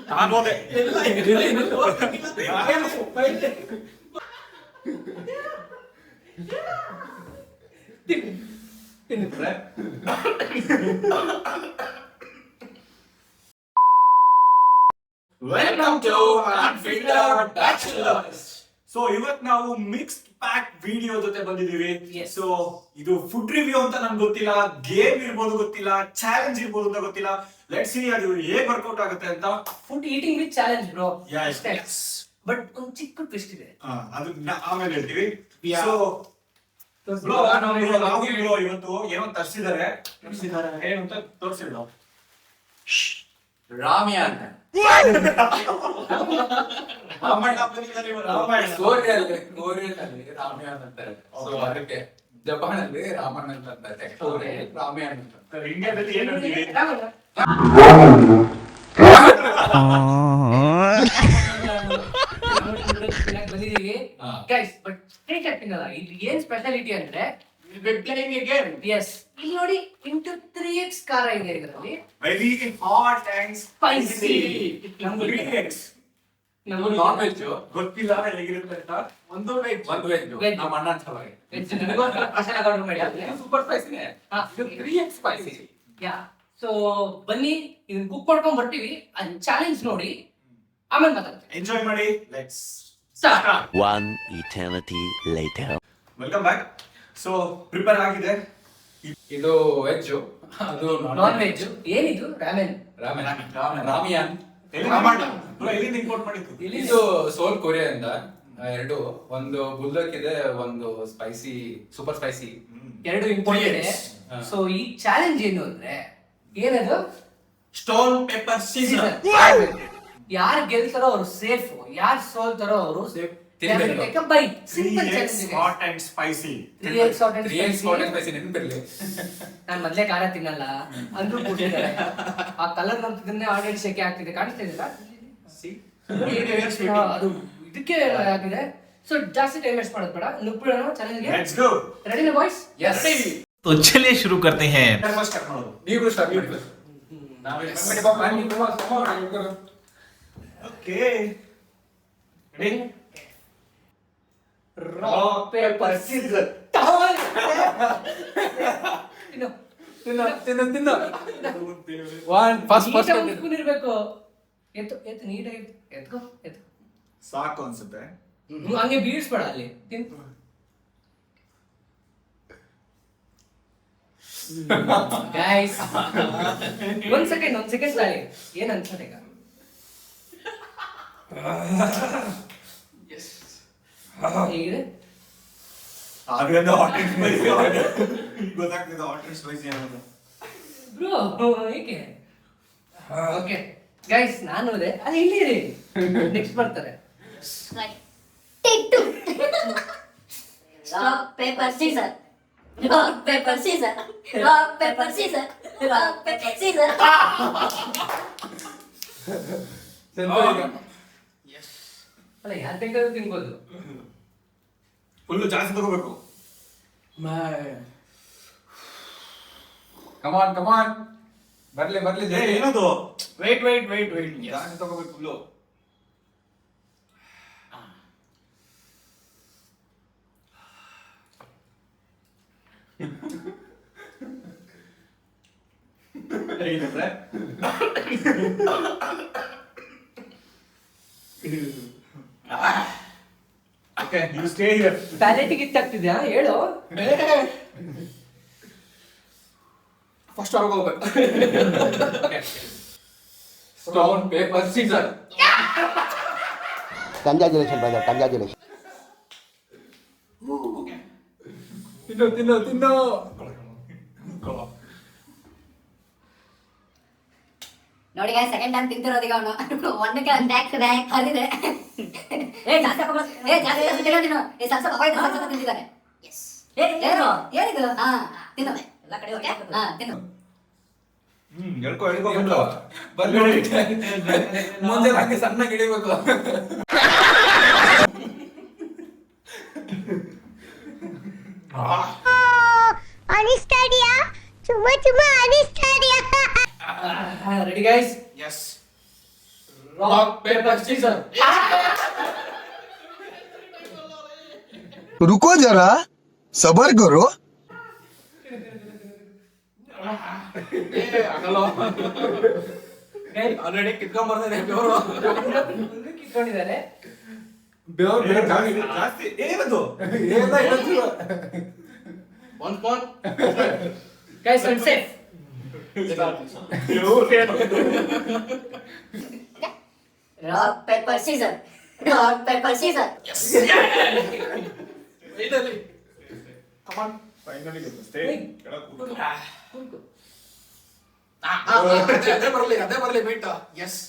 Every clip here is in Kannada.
ನಾನು ಹೋದೆ. Welcome to Unfiltered Bachelors. So ಇವತ್ ನಾವು ಮಿಕ್ಸ್ಡ್ ಪ್ಯಾಕ್ ವಿಡಿಯೋ ಜೊತೆ ಬಂದಿದೀವಿ. Yes. ಸೊ ಇದು ಫುಡ್ ರಿವ್ಯೂ ಅಂತ ನನ್ಗೆ ಗೊತ್ತಿಲ್ಲ, ಗೇಮ್ ಇರ್ಬೋದು ಗೊತ್ತಿಲ್ಲ, ಚಾಲೆಂಜ್ ಇರ್ಬೋದು ಅಂತ ಗೊತ್ತಿಲ್ಲ. ಲೆಟ್ಸ್ ಸಿ ಅದು ಹೇಗ್ ವರ್ಕೌಟ್ ಆಗುತ್ತೆ ಅಂತ. Food eating with challenge, bro. Yes. But ಒಂದು ಚಿಕ್ಕ ಟ್ವಿಸ್ಟ್ ಇದೆ. ಅದು ಆಮೇಲೆ ಹೇಳ್ತೀವಿ. Yeah. ಸೊ ನಾವು ಇವತ್ತು ಏನೋ ತರ್ಸಿದ್ದಾರೆ ಏನು ಅಂತ ತೋರಿಸಿದ್ರು. ರಾಮ್ಯಾನ್ ಕೋರಿಯಲ್ಲಿ ರಾಮ್ಯಾನ್ ಅಂತಾರೆ. ಸೊ ಅದಕ್ಕೆ ಜಪಾನ್ ಅಲ್ಲಿ ರಾಮನ್ ಅಂತ ಅಂತಾರೆ, ರಾಮ್ಯಾನ್ ಅಂತ. ಇಂಡಿಯಾದಲ್ಲಿ ಏನ್ ಹೇಳ್ತೀವಿ? ಬಂದಿದೀವಿ ಗೈಸ್. ಬಟ್ ಸ್ಟ್ರೈಟ್ ಆಗಿ ತಿನ್ನಲ್ಲ. ಇಲ್ಲಿ ಏನ್ ಸ್ಪೆಷಾಲಿಟಿ ಅಂದ್ರೆ ಎಸ್, ಇಲ್ಲಿ ನೋಡಿ ಇಂಟು 3x ಖಾರ ಇದೆ ಇದರಲ್ಲಿ. Very hot and spicy. ನಮ್ಗೆ ನಾನ್ ವೆಜ್ ಗೊತ್ತಿಲ್ಲ ಹೇಗಿರುತ್ತೆ ಅಂತ. ಒಂದು ವೆಜ್ ನಮ್ಮ ಅಣ್ಣ ಚೆನ್ನಾಗಿ ಸೂಪರ್ ಸ್ಪೈಸಿನೇ, 3x ಸ್ಪೈಸಿ. ಯಾ, ಸೊ ಬನ್ನಿ ಇದನ್ನ ಕುಕ್ ಮಾಡ್ಕೊಂಡ್ ಬರ್ತೀವಿ. ಅದ್ ಚಾಲೆಂಜ್ ನೋಡಿ ಆಮೇಲೆ ಮಾತಾಡ್ತೀವಿ. ಎಂಜಾಯ್ ಮಾಡಿ. Let's start. One eternity later. Welcome back. So prepare ಆಗಿದೆ. ಇದು ವೆಜ್, ಅದು ನಾನ್ ವೆಜ್. ಏನಿದು? ರಾಮೆನ್. ರಾಮಿಯಾನ್. ಎಲ್ಲಿಂದ ಇಂಪೋರ್ಟ್ ಮಾಡಿದ್ದು? ಇದು ಸೋಲ್ ಕೊರಿಯಾದಿಂದ ಎರಡು, ಒಂದು ಬುಲ್ಡಕ್ ಇದೆ, ಒಂದು ಸ್ಪೈಸಿ ಸೂಪರ್ ಸ್ಪೈಸಿ. ಎರಡು ಇಂಪಾರ್ಟೆಂಟ್ ಇದೆ. ಸೊ ಈ ಚಾಲೆಂಜ್ ಏನು ಅಂದ್ರೆ ಏನದು? Stone paper scissor. ಯಾರು ಗೆಲ್ತಾರೋ ಅವ್ರು ಸೇಫ್, ಯಾರು ಸೋಲ್ತಾರೋ ಅವರು bite. Simple challenge. Hot and spicy. 3x hot and 3x spicy. hot and spicy ನೆನಪಿರ್ಲಿ. ನಾನ್ ಮೊದ್ಲೇ ಖಾರ ತಿನ್ನಲ್ಲ ಅಂದ್ರೂ ಕೊಟ್ಟಿದ್ದಾರೆ. ಆ ಕಲರ್ ನಮ್ಗೆ ಆಡಿಯನ್ಸ್ ಶೆಕೆ ಆಗ್ತಿದೆ, ಕಾಣಿಸ್ತಾ ಇದೆಯಲ್ಲ? ಅದು ಇದಕ್ಕೆ ಆಗಿದೆ. ಸೊ ಜಾಸ್ತಿ ಟೈಮ್ ವೇಸ್ಟ್ ಮಾಡೋದು ಬೇಡ, ನುಗ್ಬಿಡೋಣ ಚಾಲೆಂಜ್ಗೆ. Let's go. Ready boys? Yes. तो चलिए शुरू करते हैं. ಫಸ್ಟ್ ಸ್ಟಾರ್ಟ್ ಮಾಡೋದು. ನೀವು ಸ್ಟಾರ್ಟ್ ಮಾಡಿ. Okay ready. Rock paper scissor. ತಿನ್ನು. ಒನ್ ಫಸ್ಟ್ ಇರ್ಬೇಕು. ಎತ್ತು ನೀಟಾಗಿ ಎತ್ಕೋ. ಸಾಕು ಅನ್ಸುತ್ತೆ. ಹಂಗೆ ಬೀಳ್ಸ್ಬೇಡ ಅಲ್ಲಿ. ಗೈಸ್ ಒಂದ್ ಸೆಕೆಂಡ್ ತಾಳಿ. ಏನ್ ಅನ್ಸತ್ತೆ ಈಗ? ಹೇಗಿದೆ? ಆದ್ರೆ ಹಾಟ್ ಅಂಡ್ ಸ್ಪೈಸಿ ಗೊತ್ತಾಗ್ತಿದೆ. ಹಾಟ್ ಅಂಡ್ ಸ್ಪೈಸಿ ಅನ್ನೋದು ಬ್ರೋ ಏಕೆ? ಓಕೆ ಗೈಸ್, ನಾನು ಅದೇ ಅದು ಇಲ್ಲಿರಿ. ನೆಕ್ಸ್ಟ್ ಬರ್ತಾರೆ. Take two. Rock, paper, scissors. Rock, paper, scissors. Rock, paper, scissors. Rock, paper, scissors. ಅಲ್ಲ, ಯಾರು ಬೇಕಾದ್ರೂ ತಿನ್ಬೋದು. ಫುಲ್ಲು ಜಾಸ್ತಿ ತಗೋಬೇಕು. ಕಮಾನ್ ಬರ್ಲಿ ಏನದು? ವೇಟ್ ಜಾಸ್ತಿ ತಗೋಬೇಕು ಫುಲ್ಲು. ಹೇಗಿದೆ? Okay, you stay here. ಪ್ಯಾಲೆಟಿಗೆ ಇತ್ತಾಗ್ತಿದ್ಯಾ ಹೇಳು. ಫಸ್ಟ್ ಹೊರಗೆ ಹೋಗ್ಬೇಕು. Stone paper scissor. Congratulations, brother. Congratulations. ತಿನ್ನು. ನೋಡಿ guys, second time ತಿಂತಿರೋದೀಗ ಅವನು. ಒಂದಕ್ಕೆ ಬ್ಯಾಕ್ ಹರಿದೆ. ಜಾಸ್ತಿ ತಿನ್ನೋ. ಸ್ವಲ್ಪ ಸ್ವಲ್ಪ ತಿಂತಿದ್ದಾನೆ. ಏನಿದು? ತಿನ್ನು ಎಲ್ಲ ಕಡೆ. ಓಕೆ, ತಿನ್ನು. ಹೇಳ್ಕೊ ಬರ್ಲಿ ಮುಂದೆ ಹಂಗೆ ಸಣ್ಣಗೆ ಹಿಡಿಬೇಕು. ಅನಿಸ್ತಾ ಇದೆಯಾ? ತುಂಬಾ ಅನಿಸ್ತಾ ಇದೆಯಾ? Ready guys? Yes. Rock paper scissor. रुको जरा सबर करो ಆಲ್ರೆಡಿ ಕಿತ್ಕೊಂಡ್ ಬರ್ತಾರೆ ಬೆವರು. ಕಿತ್ಕೊಂಡಿದ್ದಾರೆ. ಬೆವರು ಜಾಸ್ತಿ ಏನದು? ಏನಿಲ್ಲ, ಇನ್ನೊಂಚೂರು. ಒಂದ್ phone. Guys I am safe. Rock, paper, scissor. Rock, paper, scissor. Finally ಅದೇ ಬರ್ಲಿ ಬೇಟ. ಎಸ್.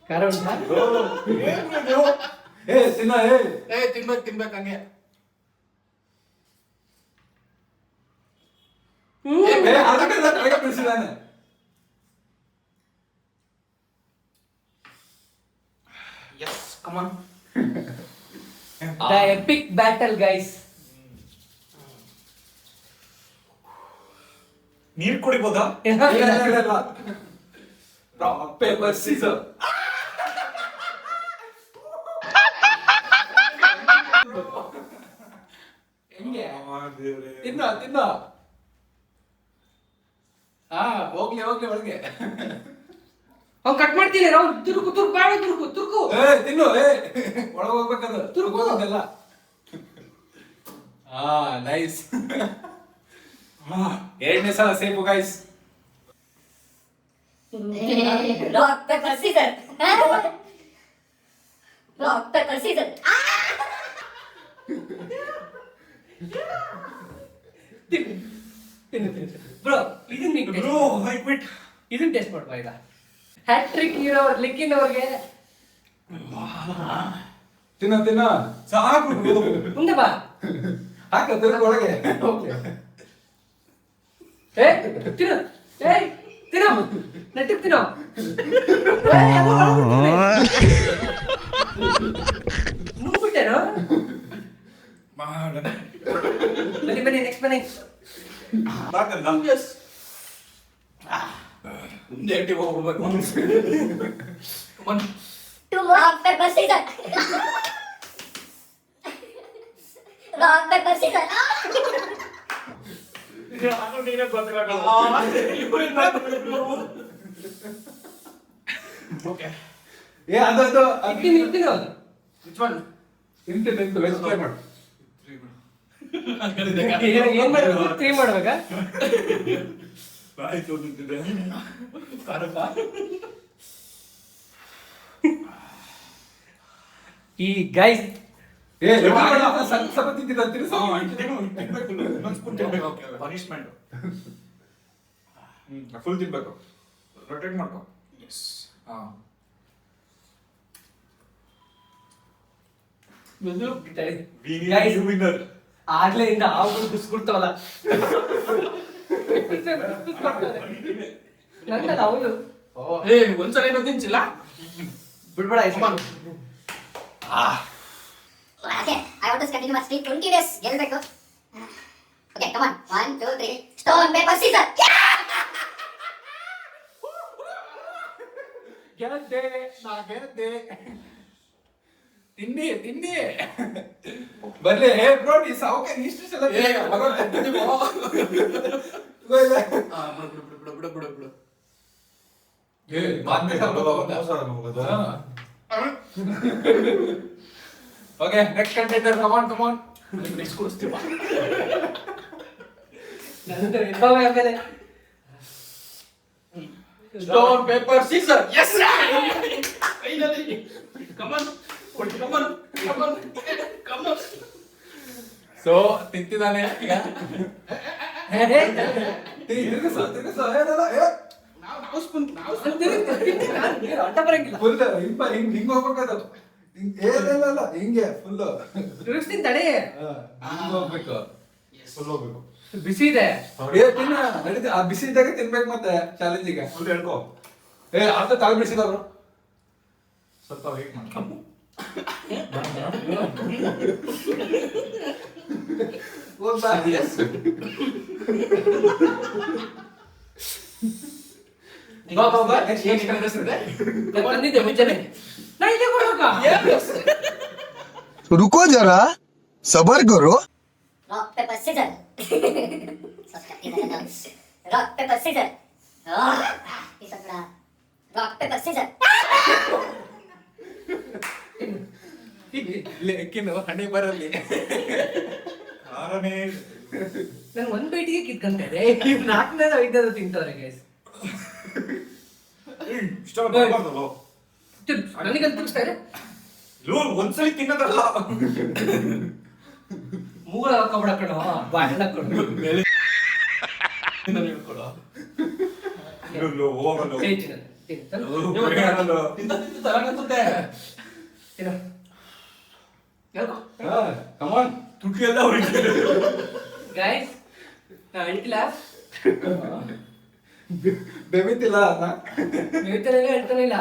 ಖಾರ ಉಂಟಾ? ತಿನ್ಬೇಕು ಹಂಗೆ. ಅದಕ್ಕೆ ಕೆಳಗೆ ಬಿಡಿಸಿದಾನೆ. Yes come on. The epic battle guys. ನೀರ್ ಕುಡಿಬೋದಾ? Rock paper Caesar. ಹೆಂಗೆ ತಿನ್ನ ಹೋಗ್ಲಿ ಒಳಗೆ. ಅವ್ನು ಕಟ್ ಮಾಡ್ತೀನಿ ರಾವ್. ತುರುಕು ಬೇಡ, ತುರುಕು. ತಿನ್ನು. ಒಳಗೆ ಹೋಗ್ಬೇಕದು. ತುರ್ಕು ಹೋಗೋದೆಲ್ಲ. ನೈಸ್. ಎರಡನೇ ಸಲ safe guys. Rock, paper, scissor. Rock, paper, scissor. Bro ಇದನ್ನ ಬ್ರೋ ಐ ಕ್ವಿಟ್. ಇದನ್ನ ಟೆಸ್ಟ್ ಮಾಡ್ಬಾ ಈಗ. ಹ್ಯಾಟ್ರಿಕ್ ಇರೋರು ಲಿಕ್ಕಿನವ್ರಿಗೆ ತಿನ್ನ ಸಾಕು. ಮುಂದೆ ಬಾ. ಹಾಕ ತಿರ್ಗ ಒಳಗೆ. ಏ ತಿನ್ನು. ನೆಟ್ಟಿಗೆ ತಿನ್ನು. ನುಗ್ಬಿಟ್ಟೇನು? ಬನ್ನಿ ನೆಕ್ಸ್ಟ್ ಬನ್ನಿ. ನೆಗೆಟಿವ್ ಹೋಗ್ಬೇಕು. Rock, paper, scissor. Rock, paper, scissor. ಅದು ಇರ್ತೀನಿ ಅದು. ಇಂಟು ವೆಜ್ ಟ್ರೈ ಮಾಡು. ಏನ್ ಮಾಡ್ಬೇಕು? 3 ಮಾಡ್ಬೇಕಾ? ಈ ಗೈಸ್ ಸ್ವಲ್ಪ ತಿಂತಿದ್ದಂತೀರಿ. ಪನಿಷ್ಮೆಂಟ್ ಫುಲ್ ತಿನ್ಬೇಕು. ರೊಟೇಟ್ ಮಾಡ್ಕೊ. ಎಸ್. Guys, ಆಗ್ಲೇ ಇಂದ ಆವುಗಳು ಬಿಸ್ಕೊಡ್ತಾವಲ್ಲ. ನಂದಲ್ಲ ಅವಳು. ಒಂದ್ಸಲ ಏನೋ ತಿನ್ಸಿಲ್ಲ. ಬಿಡ್ಬೇಡ ಯಜಮಾನ್. Okay, I want to continue my streak 20 days. ಗೆಲ್ಬೇಕು. Okay, come on. 1, 2, 3. Stone, paper, scissor. ಗೆದ್ದೆ. ತಿಂಡಿ ಬರ್ಲಿ. ಬ್ರೋ ನೀ ಸಾವುಕ ಇಷ್ಟು ಸಲ ಬಿಡು. Okay next contender. Come on next ಕೊಡಿಸ್ತೀವ. ನಂತರ ಇರ್ತಾವೆ ಆಮೇಲೆ. Stone paper scissor. Yes finally. Come on. So ತಿಂತಿದ್ದಾನೆ ಈಗ. ತಿರ್ಗಿಸೋ. ನಾವು ಸ್ಪೂನ್ ಅಡ್ಡ ಬರಂಗಿಲ್ಲ. ಫುಲ್ ಹಿಂಗ್ ಹೋಗ್ಬೇಕದು. ಏನಿಲ್ಲ ಹಿಂಗೆ ಫುಲ್ ತಿರುಗಿಸ್ತೀನಿ ತಡೆ. ಹಿಂಗ್ ಹೋಗ್ಬೇಕು. ಫುಲ್ ಹೋಗ್ಬೇಕು. ಬಿಸಿ ಇದೆ. ತಿನ್ನ ನಡೀತಿ. ಆ ಬಿಸಿ ಇದ್ದಾಗ ತಿನ್ಬೇಕು ಮತ್ತೆ ಚಾಲೆಂಜಿಗೆ. ಫುಲ್ ಹೇಳ್ಕೊ. ಅರ್ಧ ತಲೆ ಬಿಡಿಸಿದವ್ರು. ಸ್ವಲ್ಪ ವೇಟ್ ಮಾಡ್ಕೊ. ಬಾ ಬಾ ಬಾ ನಾನ್ ಬಂದಿದ್ದೆ ಮುಂಚೆನೆ ನಾ ಇಲ್ಲೇ ಕೊಡ್ಬೇಕಾ रुको जरा सबर करो Rock, paper, scissors. Rock, paper, scissors. Rock, paper, scissors. ಲೆಕ್ಕಿನ ಹಣೆ ಬರಲಿ. ಆರನೇ ನಾನು ಒಂದ್ ಬೈಟಿಗೆ ಕಿತ್ಕೊಂತಾರೆ ನಾಲ್ಕನೇ ಐದನೇದು ತಿಂತವ್ರೆ ಗೈಸ್ ಇಷ್ಟ ಬರ್ಬಾರ್ದಲ್ಲ ನನಗೆ ತಿನ್ನಿಸ್ತಾ ಇದೆ ಲೋ ಒಂದ್ಸಲಿ ತಿನ್ನೋದಲ್ಲ ಮೂಗಳ ಹಾಕೊಂಬಿಡ ಕಣೋ ಬಾಯ್ ಹಾಕೊಂಡು ಲೋ ಹೋಗಲ್ಲ ಕಮಾನ್ ತುಟಿ ಎಲ್ಲ ಅವ್ರಿಗೆ ಗೈಸ್ ನಾವ್ ಹೇಳ್ತಿಲ್ಲ ಬೆಮಿತಿಲ್ಲ ಹೇಳ್ತಾನೆ ಇಲ್ಲ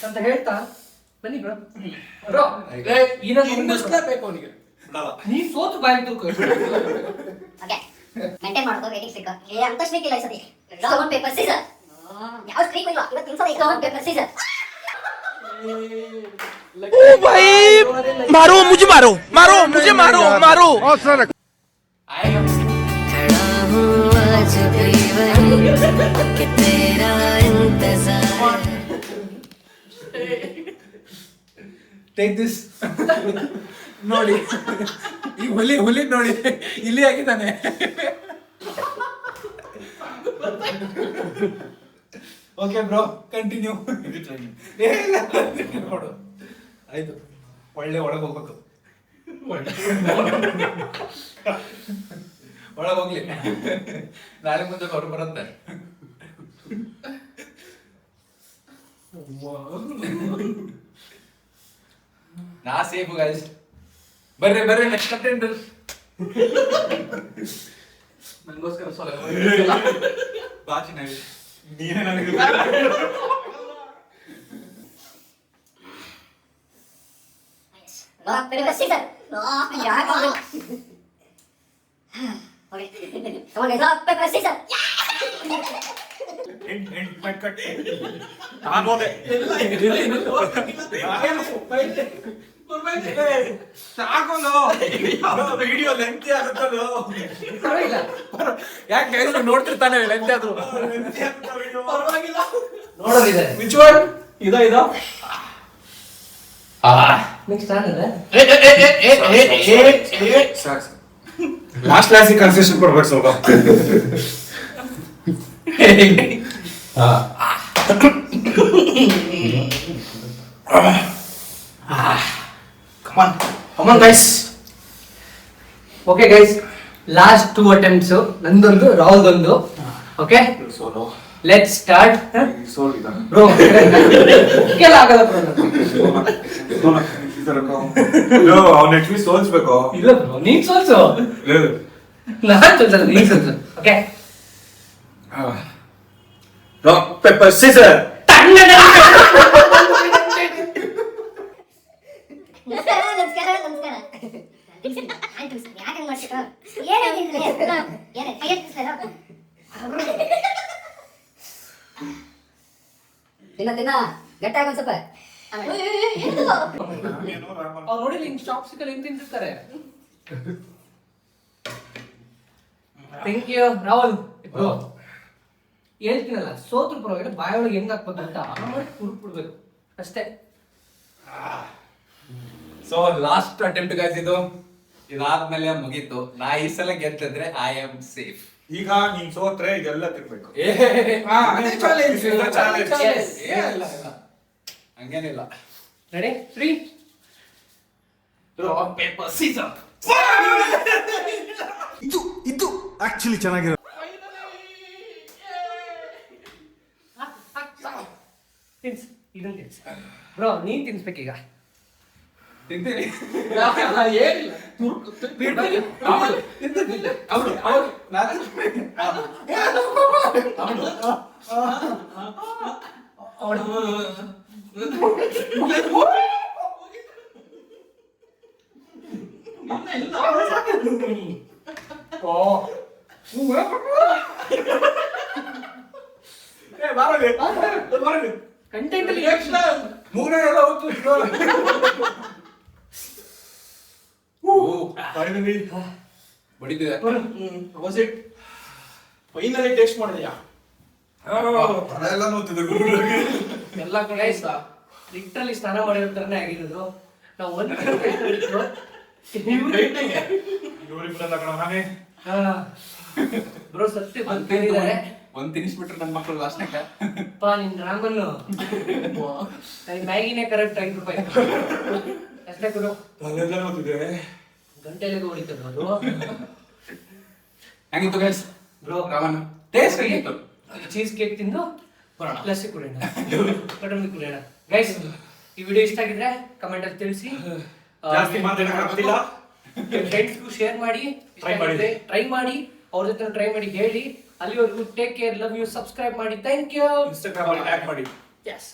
ಅಂತ ಹೇಳ್ತಾ ಬನ್ನಿ ಬ್ರೋ ಬ್ರೋ ಇನ್ನಿಸ್ಲೇಬೇಕು ಅವನಿಗೆ. ನೀ ಸೋತು ಬಾಯಿ ತೂಕ Okay. Maintain ಮಾಡೋದು ರೇಟಿಂಗ್ ಸ್ಟ್ರಿಕ್. ಅಂತ ಸ್ಟ್ರಿಕ್ ಇಲ್ಲ ಈ ಸತಿ. Stone, paper, scissors. ಯಾವ ಸ್ಟ್ರಿಕ್ ಇಲ್ಲ. ಇವತ್ತು ತಿನ್ಸೋದೇ stone, paper, scissors. मारो मुझे मारो मारो मुझे मारो मारो खड़ा हूँ आज भी वहीं कि तेरा इंतजार. Take this. ನೋಡಿ ಈ ಹುಲಿ ನೋಡಿ ಇಲ್ಲಿ ಆಗಿದ್ದಾನೆ. Okay bro continue. ನೋಡು ಆಯ್ತು ಒಳ್ಳೆ ಒಳಗೆ ಹೋಗ್ಬೇಕು. ಒಳಗೆ ಹೋಗ್ಲಿ ನಾಳೆ ಮುಂದೆ ಅವ್ರು ಬರುತ್ತೆ. ನಾ ಸೇಫ್ ಗೈಸ್. ಬರ್ರಿ ನೆಕ್ಸ್ಟ್ ಕಂಟೆಂಡರ್. ನನಗೋಸ್ಕರ ಬಾಚಿ ನಾಯಿ ನೀನೇ ನನಗೆ Rock, paper, scissors. ಯಾಕೆ ಅವ್ರು? Okay. Come on guys, rock, paper, scissors. ನಾನು ಹೋದೆ ಸಾಕೋದು ವಿಡಿಯೋ ಲೆಂತಿ ಆಗುತ್ತದು ಪರವಾಗಿಲ್ಲ ಯಾಕೆ ಗೈಸ್ ನೋಡ್ತಿರ್ತಾನೆ ಲೆಂತ್ ಆದ್ರು. ಪರವಾಗಿಲ್ಲ ನೋಡೋದಿದೆ ವಿಚ್ ಒನ್ ಇದೋ ನೆಕ್ಸ್ಟ್ ಆನಲ್ಲ ಲಾಸ್ಟ್ ಕನ್ಸೆಷನ್ ಕೊಡ್ಬೇಕು ಸ್ವಲ್ಪ. Come on guys. Okay guys last 2 attempts ನಂದೊಂದು ರಾಹುಲ್ದೊಂದು. Okay let's start bro. ಕೆಲ ಆಗಲ್ಲ ಬ್ರೋ ಅವ್ನು ನೆಕ್ಸ್ಟ್ ವೀಕ್ ಸೋಲ್ಸ್ಬೇಕು. ಇಲ್ಲ ಬ್ರೋ ನೀನ್ ಸೋಲ್ಸು ನಾನ್ ಸೋಲ್ಸಲ್ಲ ನೀನ್ ಸೋಲ್ಸು. Okay rock paper scissor. ನಮಸ್ಕಾರ. ಯಾಕೆ ಮಾಡ್ತೀರಾ? ತಿನ್ನ ಗಟ್ಟಾಗ ಒಂದ್ ಸ್ವಲ್ಪ. ಅವ್ರು ನೋಡಿ ಹಿಂಗ್ ಶಾಪ್ ಸಿಕ್ಕಲ್ಲಿ ಹಿಂಗ್ ತಿಂತಿರ್ತಾರೆ. Thank you Rahul bro. ಹೇಳ್ತೀನಲ್ಲ ಸೋತ್ರ ಪರವಾಗಿಲ್ಲ ಬಾಯೊಳಗೆ ಹೆಂಗ್ ಹಾಕ್ಬೇಕು ಅಂತ ಆಮೇಲೆ ಕುರುಕ್ಬಿಡ್ಬೇಕು ಅಷ್ಟೇ. ಸೊ ಲಾಸ್ಟ್ ಅಟೆಂಪ್ಟ್ ಗೈಸ್ ಇದು. ಇದಾದ್ಮೇಲೆ ಮುಗೀತು. ನಾ ಈ ಸಲ ಗೆದ್ದಿದ್ರೆ ಐ ಆಮ್ ಸೇಫ್. ಈಗ ನೀನ್ ಸೋತ್ರೆ ಇದೆಲ್ಲ ತಿನ್ಬೇಕು. ಹಂಗೇನಿಲ್ಲ. Ready 3 rock paper scissor. ಇದು ಆಕ್ಚುಲಿ ಚೆನ್ನಾಗಿರೋ. ತಿನ್ಸ್ ಇದನ್ನ ತಿನ್ಸ್ ಬ್ರೋ. ನೀನ್ ತಿನ್ಸ್ಬೇಕೀಗ. ತಿಂತೀನಿ. ಏನಿಲ್ಲ. ಕಂಟೆಂಟ್ ಅಲ್ಲಿ ಮೂರೇ ಎಲ್ಲ ಹೋಗ್ತು ಬಡಿದಿದೆ ಫೈನಲಿ ಟೇಸ್ಟ್ ಮಾಡಿದ್ಯಾ ಎಲ್ಲ ನೋಡ್ತಿದ್ದೆ ಎಲ್ಲ ಕಡೆ ಲಿಟ್ರಲಿ ಸ್ನಾನ ಮಾಡಿರೋ ತರನೇ ಆಗಿರೋದು. ನಾವು ಒಂದು ಬ್ರೋ ಸತ್ಯ ಬಂದಿದ್ದಾರೆ. ಒಂದ್ ತಿನ್ನಿಸ್ಬಿಟ್ರೆ ನನ್ನ ಮಕ್ಕಳು ಲಾಸ್ಟ್ನಾಗ ನಿನ್ ರಾಮನ್ನು ಮ್ಯಾಗಿನೇ ಕರೆಕ್ಟ್ 5 ರೂಪಾಯಿ ಅಷ್ಟೇ ಕೊಡು. ಅಲ್ಲೆಲ್ಲ ನೋಡ್ತಿದ್ದೆ ಗಂಟೆಲಿಗೆ ಹೊಡಿತದೆ ಅದು. ಹೆಂಗಿತ್ತು ಗೈಸ್ ಬ್ರೋ ರಾಮನ್ ಟೇಸ್ಟ್ ಹೇಗಿತ್ತು? ಚೀಸ್ ಕೇಕ್ ತಿಂದು ಪ್ಲಸ್ ಕುಡಿಯೋಣ, ಬಟರ್ ಕುಡಿಯೋಣ. ಗೈಸ್ ಈ ವಿಡಿಯೋ ಇಷ್ಟ ಆಗಿದ್ರೆ ಕಮೆಂಟ್ ಅಲ್ಲಿ ತಿಳಿಸಿ. ಜಾಸ್ತಿ ಮಾತಾಡಕ್ಕಾಗ್ತಿಲ್ಲ. ಫ್ರೆಂಡ್ಸ್ಗೂ ಶೇರ್ ಮಾಡಿ, ಟ್ರೈ ಮಾಡಿ, ಅವ್ರ ಜೊತೆ ಟ್ರೈ ಮಾಡಿ ಹೇಳಿ. ಅಲ್ಲಿವರೆಗೂ take care, love you, subscribe ಮಾಡಿ. Thank you. ಇನ್ಸ್ಟಾಗ್ರಾಮ್ ಅಲ್ಲಿ ಟ್ಯಾಗ್ ಮಾಡಿ. ಎಸ್.